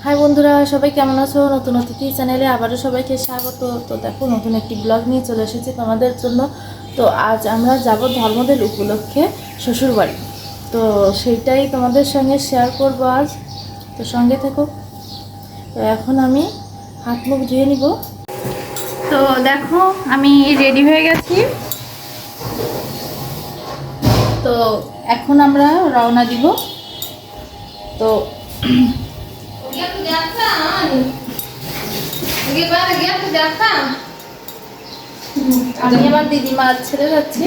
High বন্ধুরা, সবাই কেমন আছো? নতুন অতিথি চ্যানেলে আবারও সবাইকে স্বাগত। তো দেখো, নতুন একটি ব্লগ নিয়ে চলে এসেছি তোমাদের জন্য। তো আজ আমরা যাব ধর্মদের উপলক্ষে শ্বশুরবাড়ি। তো সেইটাই তোমাদের সঙ্গে শেয়ার করবো আজ। তো সঙ্গে থেকো। তো এখন আমি হাত মুখ ধুয়ে নিব। তো দেখো, আমি রেডি হয়ে গেছি। তো এখন আমরা রওনা দিব। তো আমি আমার দিদিমার ছেড়ে যাচ্ছি।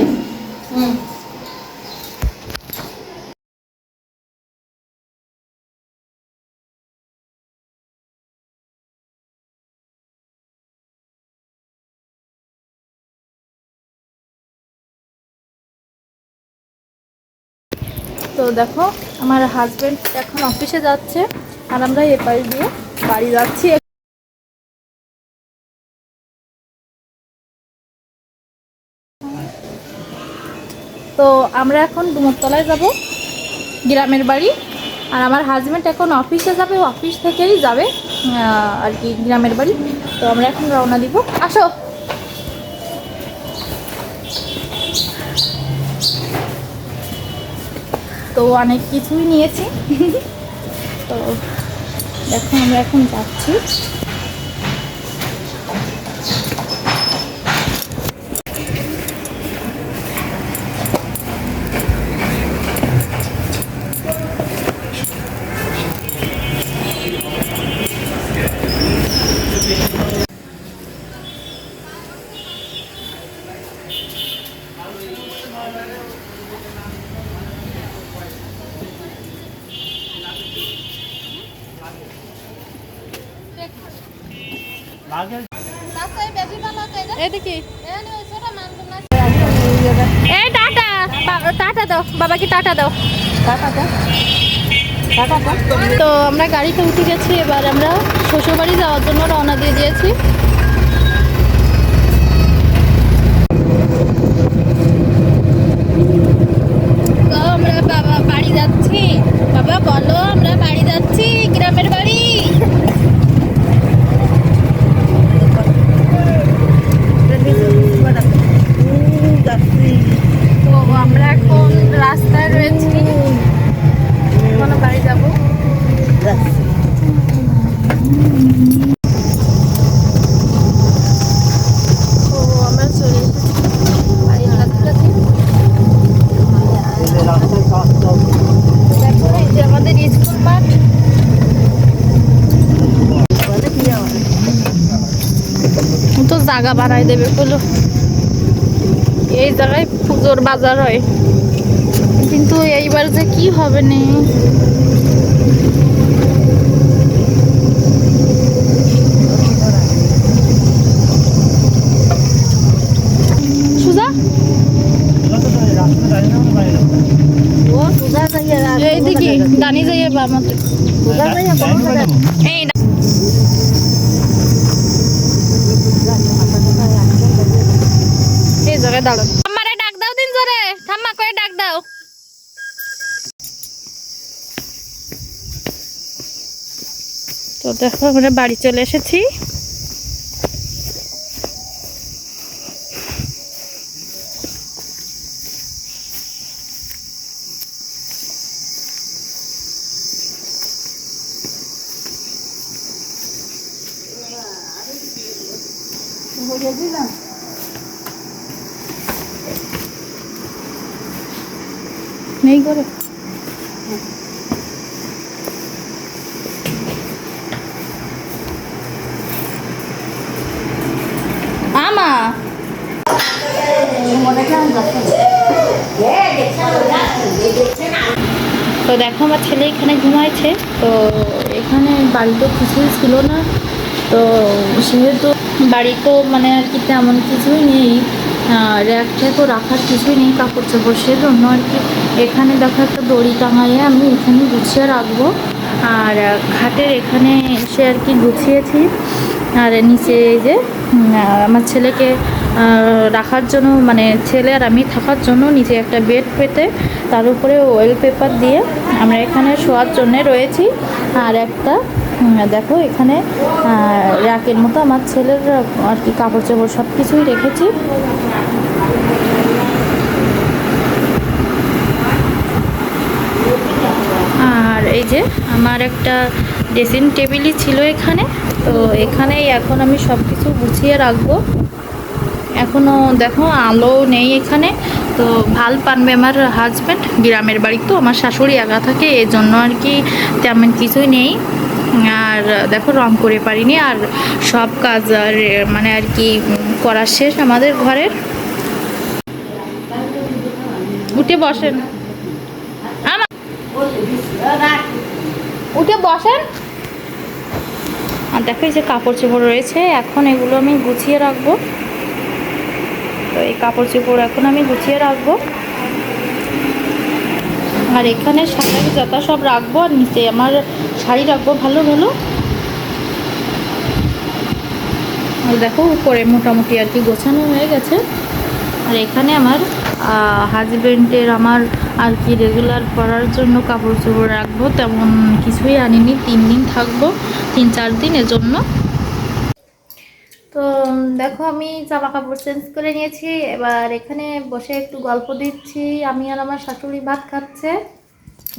তো দেখো, আমার হাজবেন্ড এখন অফিসে যাচ্ছে আর আমরা এ পাশ দিয়ে বাড়ি যাচ্ছি। তো আমরা এখন ডুমুরতলায় যাব, গ্রামের বাড়ি। আর আমার হাজবেন্ড এখন অফিসে যাবে, অফিস থেকেই যাবে আর কি গ্রামের বাড়ি। তো আমরা এখন রওনা দিব। আসো। তো অনেক কিছুই নিয়েছি। তো দেখো, আমরা এখন যাচ্ছি। এই টাটা, টাটা দাও বাবাকে, টাটা দাও। তো আমরা গাড়িতে উঠে গেছি, এবার আমরা শ্বশুরবাড়ি যাওয়ার জন্য রওনা দিয়ে দিয়েছি। তো আমরা বাবা বাড়ি যাচ্ছি। বাবা বলো, আমরা বাড়ি যাচ্ছি, গ্রামের বাড়ি। তো আমরা এখন রাস্তায় রয়েছি, এখন বাড়ি যাবো। তো আমরা চলে এসেছি বাড়ির কাছাকাছি। দেখো, এই যে আমাদের স্কুল মাঠ। তো জায়গা বাড়াই দেবে বলো, এই জায়গায় পুজোর বাজার হয়, কিন্তু এইবার যে কি হবে না। সুজা এইদিকে ডানি যাইয়ে বা মতো এই জায়গায় দাঁড়ান। আমারে ডাক দাও দিন জোরে, ঠাম্মা করে ডাক দাও। তো দেখো, আমরা বাড়ি চলে এসেছি। নেই করে আমা তো দেখো, আমার ছেলে এখানে ঘুমাইছে। তো এখানে বাড়িতে কিছুই ছিল না, তো সেহেতু বাড়ি তো মানে আর কি তেমন কিছুই নেই, র্যাক ট্যাকও রাখার কিছুই নেই, কাপড় চাপড়, সেজন্য আর কি এখানে দেখো একটা দড়ি টাঙাইয়ে আমি এখানে গুছিয়ে রাখবো। আর খাটের এখানে এসে আর কি গুছিয়েছি। আর নিচে এই যে আমার ছেলেকে রাখার জন্য, মানে ছেলে আর আমি থাকার জন্য নিচে একটা বেড পেতে তার উপরে ওয়েল পেপার দিয়ে আমরা এখানে শোয়ার জন্যে রয়েছি। আর একটা দেখো এখানে র্যাকের মতো আমার ছেলের আর কি কাপড় চোপড় সব কিছুই রেখেছি। আর এই যে আমার একটা ড্রেসিং টেবিলই ছিল এখানে, তো এখানেই এখন আমি সব কিছু গুছিয়ে রাখবো। এখনও দেখো আলো নেই এখানে, তো ভাল পানবে আমার হাজব্যান্ড, গ্রামের বাড়ি তো আমার শাশুড়ি একা থাকে, এই জন্য আর কি তেমন কিছুই নেই। আর দেখো রং করে পারিনি, আর সব কাজ মানে আর কি করা শেষ আমাদের ঘরের। উঠে বসেন, উঠে বসেন। আর দেখো এই যে কাপড় চোপড় রয়েছে, এখন এগুলো আমি গুছিয়ে রাখবো। তো এই কাপড় চোপড় এখন আমি গুছিয়ে রাখবো, আর এখানে শাড়ি যথা সব রাখবো, আর নিচে আমার শাড়ি রাখবো ভালো ভালো। আর দেখো উপরে মোটামুটি আর কি গোছানো হয়ে গেছে। আর এখানে আমার হাজব্যান্ডের আমার আর কি রেগুলার পরার জন্য কাপড় চোপড় রাখবো, তেমন কিছুই আনিনি, 3 দিন থাকবো, 3-4 দিনের জন্য। তো দেখো আমি জামা কাপড় চেঞ্জ করে নিয়েছি, এবার এখানে বসে একটু গল্প দিচ্ছি। আমি আর আমার শাশুড়ি ভাত খাচ্ছে,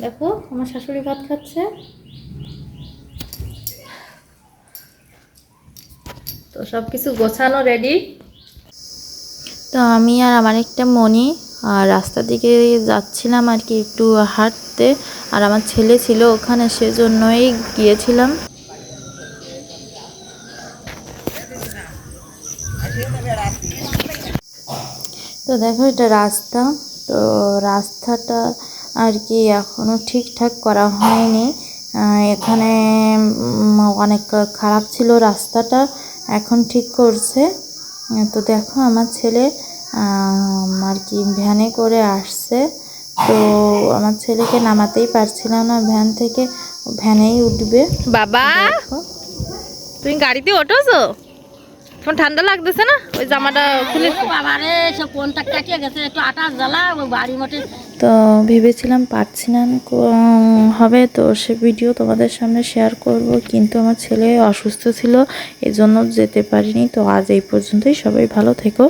দেখো আমার শাশুড়ি ভাত খাচ্ছে। তো সব কিছু গোছানো রেডি। তো আমি আর আমার একটা মনি আর রাস্তার দিকে যাচ্ছিলাম আর কি একটু হাঁটতে, আর আমার ছেলে ছিল ওখানে, সেজন্যই গিয়েছিলাম। তো দেখো এটা রাস্তা, তো রাস্তাটা আর কি এখনো ঠিকঠাক করা হয়নি। এখানে অনেক খারাপ ছিল রাস্তাটা, এখন ঠিক করছে। তো দেখো আমার ছেলে আর কি ভ্যানে করে আসছে, তো আমার ছেলেকে নামাতেই পারছিলাম না ভ্যান থেকে, ভ্যানেই উঠবে। বাবা তুমি গাড়িতে ওঠোছো? তোমার ঠান্ডা লাগতেছে না? ওই জামাটা খুলে বাবারে সব কোনটা কাটিয়ে গেছে, একটু আটা জ্বালা বাড়ি মটে। তো ভেবেছিলাম পারছি না হবে, তো সে ভিডিও তোমাদের সামনে শেয়ার করব, কিন্তু আমার ছেলে অসুস্থ ছিল, এজন্য যেতে পারিনি। তো আজ এই পর্যন্তই, সবাই ভালো থেকো।